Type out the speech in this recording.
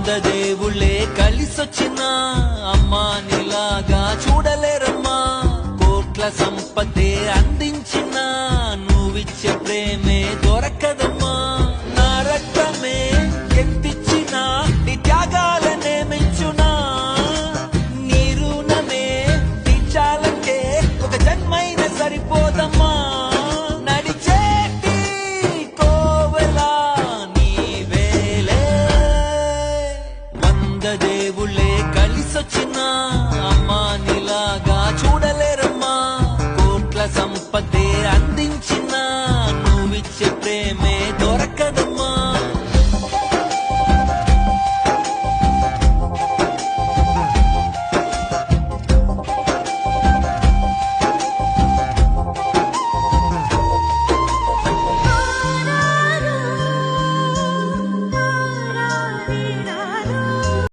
దేవుళ్ళే కలిసొచ్చిన అమ్మా నీలాగా చూడలేరమ్మా. కోట్ల సంపదే అందించిన నువ్విచ్చే ప్రేమే దొరకదమ్మా. నా రక్తమే ఎంతిచ్చినా నీ త్యాగాలనే మెచ్చునా. నీ రుణమే తీర్చాలంటే ఒక జన్మైన సరిపోదమ్మా. నడిచేటి కోవెలా నీవేలే. వంద దేవుళ్ళే కలిసొచ్చిన